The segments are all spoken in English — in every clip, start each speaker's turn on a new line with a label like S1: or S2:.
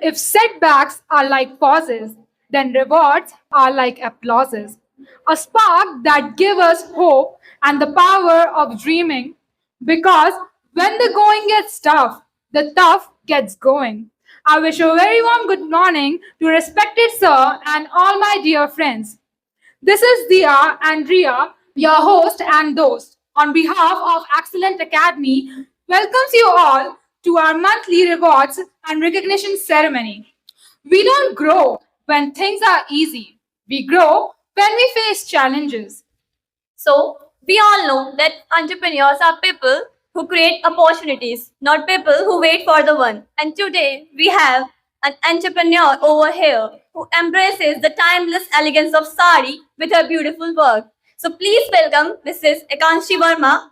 S1: If setbacks are like pauses, then rewards are like applauses. A spark that gives us hope and the power of dreaming. Because when the going gets tough, the tough gets going. I wish a very warm good morning to respected sir and all my dear friends. This is Dia and Ria, your host and host. On behalf of Excellent Academy, welcomes you all to our monthly rewards and recognition ceremony. We don't grow when things are easy. We grow when we face challenges.
S2: So, we all know that entrepreneurs are people who create opportunities, not people who wait for the one. And today, we have an entrepreneur over here who embraces the timeless elegance of sari with her beautiful work. So, please welcome Mrs. Ekanshi Verma,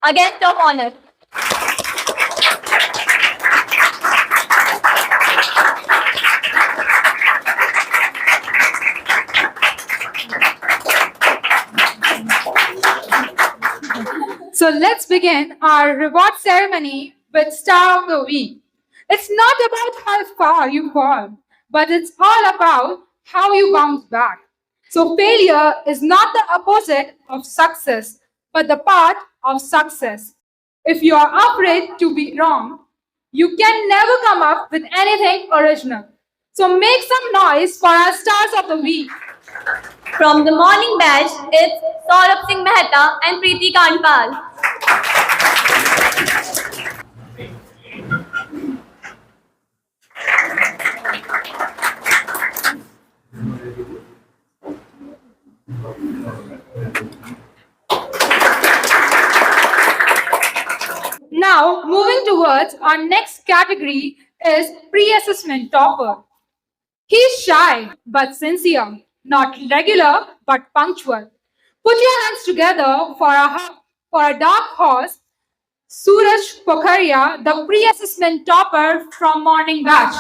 S2: a guest of honor.
S1: So let's begin our reward ceremony with Star of the Week. It's not about how far you fall, but it's all about how you bounce back. So failure is not the opposite of success, but the part of success. If you are afraid to be wrong, you can never come up with anything original. So make some noise for our stars of the week.
S2: From the morning batch, it's Saurabh Singh Mehta and Preeti Kanpal.
S1: Now, moving towards our next category is pre-assessment topper. He's shy but sincere, not regular but punctual. Put your hands together for a dark horse, Suraj Pokharia, the pre-assessment topper from morning batch.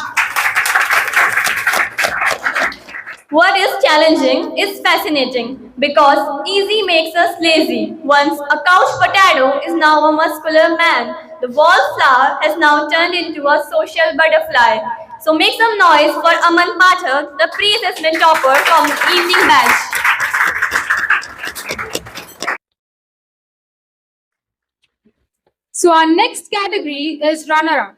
S2: What is challenging is fascinating because easy makes us lazy. Once a couch potato is now a muscular man. The wallflower has now turned into a social butterfly. So make some noise for Aman Pathak, the pre-assessment topper from the evening batch.
S1: So our next category is runner-up.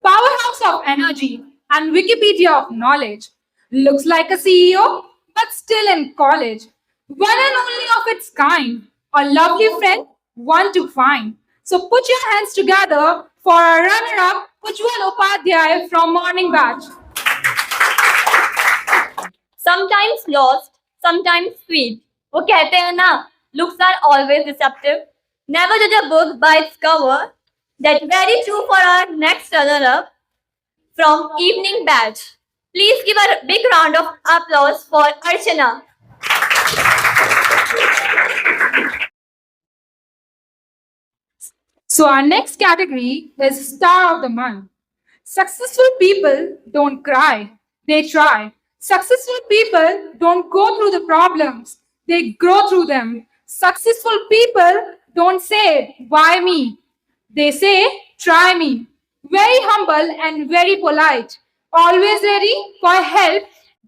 S1: Powerhouse of energy and Wikipedia of knowledge. Looks like a CEO, but still in college. One and only of its kind. A lovely friend, one to find. So put your hands together for our runner-up, Ujjwal Upadhyay from Morning Batch.
S2: Sometimes lost, sometimes sweet. वो कहते हैं ना, looks are always deceptive. Never judge a book by its cover. That's very true for our next runner-up from Evening Batch. Please give a big round of applause for Archana.
S1: So our next category is Star of the Month. Successful people don't cry, they try. Successful people don't go through the problems, they grow through them. Successful people don't say, why me? They say, try me. Very humble and very polite. Always ready for help,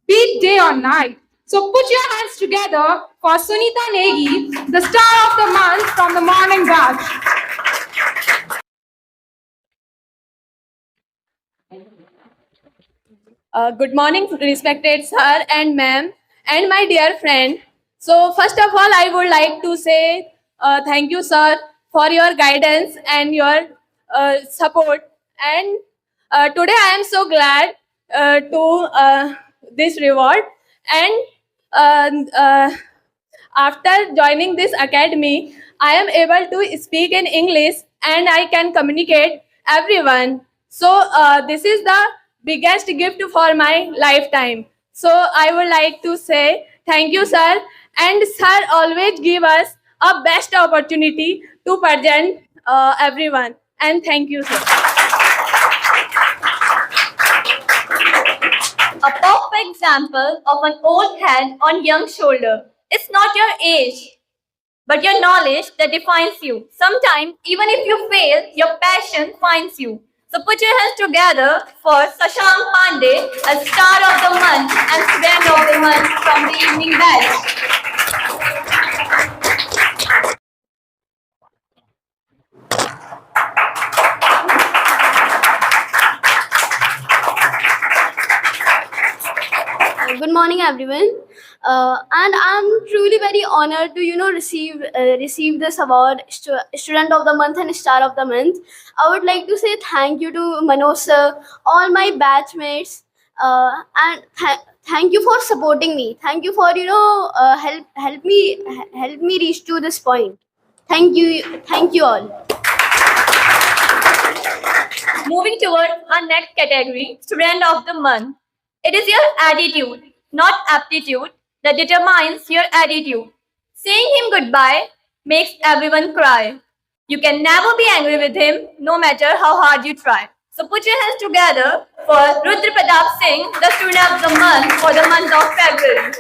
S1: be it day or night. So put your hands together for Sunita Negi, the star of the month from the morning batch.
S3: Good morning, respected sir and ma'am, and my dear friend. So, first of all, I would like to say thank you, sir, for your guidance and your support. And today, I am so glad to this reward. And uh, uh, after joining this academy, I am able to speak in English and I can communicate everyone. So this is the biggest gift for my lifetime. So I would like to say thank you, sir. And sir always give us a best opportunity to present everyone. And thank you, sir.
S2: A perfect example of an old head on young shoulder. It's not your age, but your knowledge that defines you. Sometimes, even if you fail, your passion finds you. So put your hands together for Sashank Pandey as Star of the Month and Student of the Month from the evening batch.
S4: Good morning, everyone. And I'm truly very honored to receive this award, Student of the Month and Star of the Month. I would like to say thank you to Manoj sir, all my batchmates, and thank you for supporting me. Thank you for help me reach to this point. Thank you all.
S2: Moving toward our next category, Student of the Month. It is your attitude, not aptitude, that determines your attitude. Saying him goodbye makes everyone cry. You can never be angry with him, no matter how hard you try. So put your hands together for Rudra Pratap Singh, the Student of the Month for the month of February.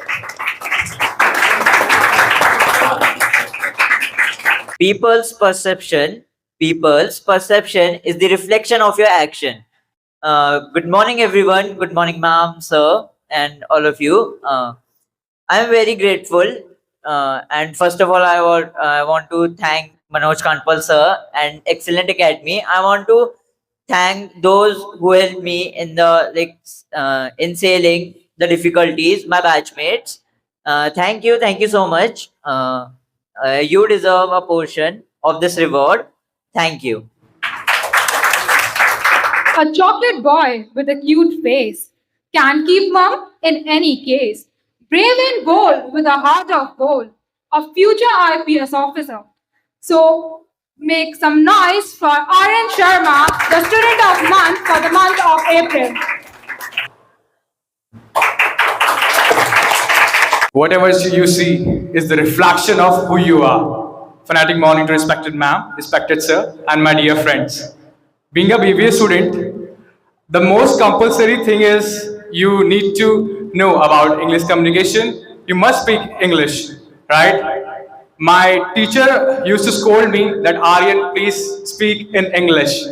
S5: People's perception is the reflection of your action. Good morning, everyone. Good morning, ma'am, sir, and all of you. I'm very grateful. And first of all, I want to thank Manoj Kantpal, sir, and Excellent Academy. I want to thank those who helped me in in sailing the difficulties, my batchmates. Thank you so much. You deserve a portion of this reward. Thank you.
S1: A chocolate boy with a cute face can keep mum in any case. Brave and bold with a heart of gold, a future IPS officer. So make some noise for Aryan Sharma, the Student of Month for the month of April.
S6: Whatever you see is the reflection of who you are. Fanatic morning to respected ma'am, respected sir, and my dear friends. Being a BBA student, the most compulsory thing is you need to know about English communication. You must speak English, right? My teacher used to scold me that Aryan, please speak in English.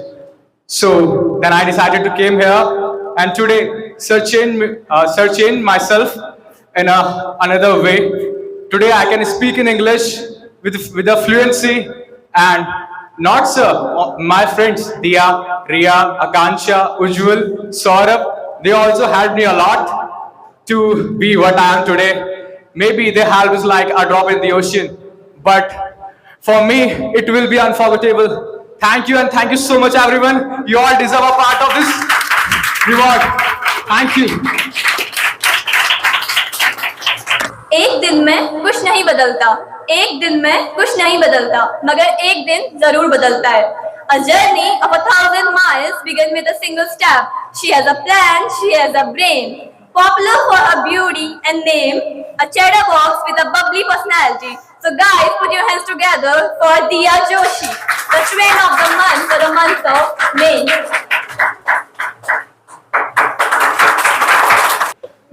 S6: So then I decided to came here, and today searching myself in another way. Today I can speak in English with a fluency, and not sir, my friends Dia, Ria, Akansha, Ujjwal, Saurabh, they also helped me a lot to be what I am today. Maybe their help is like a drop in the ocean, but for me it will be unforgettable. Thank you, and thank you so much everyone. You all deserve a part of this reward. Thank you.
S2: एक दिन में कुछ नहीं बदलता, एक दिन में कुछ नहीं बदलता, मगर एक दिन जरूर बदलता है. A journey of 1,000 miles began with a single step. She has a plan, she has a brain. Popular for her beauty and name, a chatterbox with a bubbly personality. So guys, put your hands together for Diya Joshi, the Student of the Month for the month of May.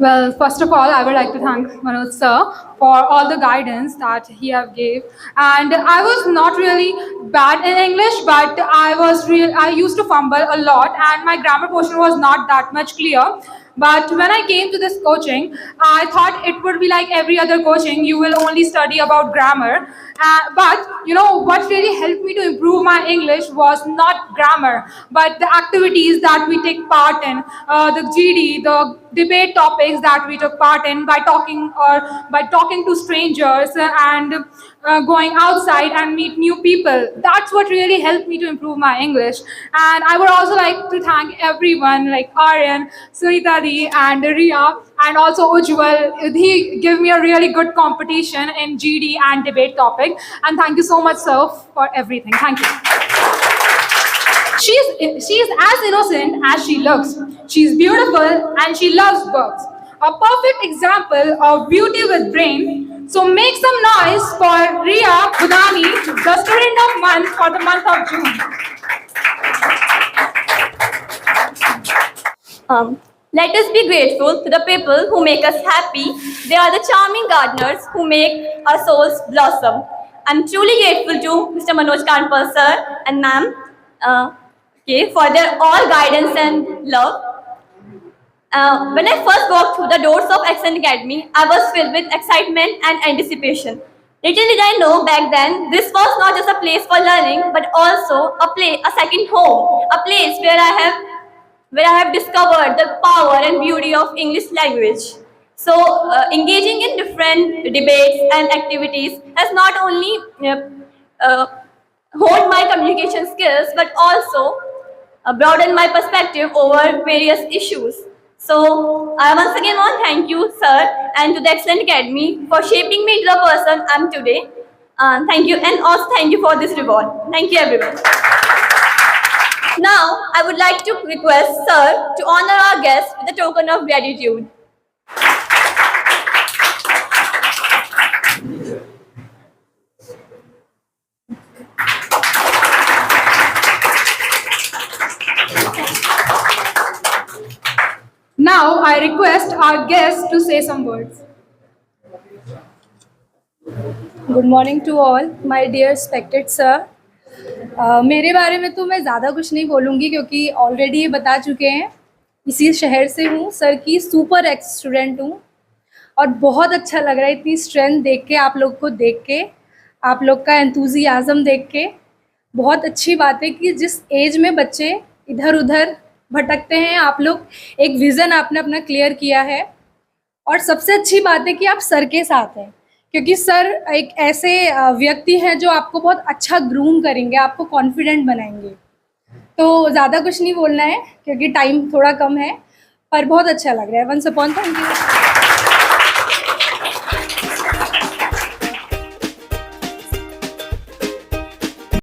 S1: Well, first of all, I would like to thank Manoj sir for all the guidance that he have gave. And I was not really bad in English, but I used to fumble a lot, and my grammar portion was not that much clear. But when I came to this coaching, I thought it would be like every other coaching. You will only study about grammar. But you know what really helped me to improve my English was not grammar, but the activities that we take part in, the GD, the debate topics that we took part in by talking to strangers and going outside and meet new people. That's what really helped me to improve my English. And I would also like to thank everyone like Aryan, Sunita Di, and Ria, and also Ujjwal. He gave me a really good competition in GD and debate topic. And thank you so much, sir, for everything. Thank you. She is as innocent as she looks. She's beautiful and she loves books. A perfect example of beauty with brain. So make some noise for Ria Budani, the Student of Month for the month of June.
S2: Let us be grateful to the people who make us happy. They are the charming gardeners who make our souls blossom. I'm truly grateful to Mr. Manoj Kantpal sir and ma'am. okay, for their all guidance and love. When I first walked through the doors of Excellent Academy, I was filled with excitement and anticipation. Little did I know back then, this was not just a place for learning, but also a second home, a place where I have discovered the power and beauty of English language. So, engaging in different debates and activities has not only uh, honed my communication skills, but also broadened my perspective over various issues. So, I once again want to thank you, sir, and to the Excellent Academy for shaping me into the person I am today. Thank you, and also thank you for this reward. Thank you, everyone. Now, I would like to request Sir to honor our guest with a token of gratitude.
S1: Now I request our guest to say some words.
S7: Good morning to all my dear respected sir. मेरे बारे में तो मैं ज़्यादा कुछ नहीं बोलूँगी क्योंकि ऑलरेडी ये बता चुके हैं। इसी शहर से हूँ, सर की सुपर एक्स स्टूडेंट हूँ और बहुत अच्छा लग रहा है इतनी स्ट्रेंथ देख के, आप लोग को देख के, आप लोग का एंथुजियाज़म देख के। बहुत अच्छी बात है कि जिस एज में बच्चे इधर उधर भटकते हैं, आप लोग एक विज़न आपने अपना क्लियर किया है। और सबसे अच्छी बात है कि आप सर के साथ हैं, क्योंकि सर एक ऐसे व्यक्ति हैं जो आपको बहुत अच्छा ग्रूम करेंगे, आपको कॉन्फिडेंट बनाएंगे। तो ज़्यादा कुछ नहीं बोलना है क्योंकि टाइम थोड़ा कम है, पर बहुत अच्छा लग रहा है। Once upon thank you.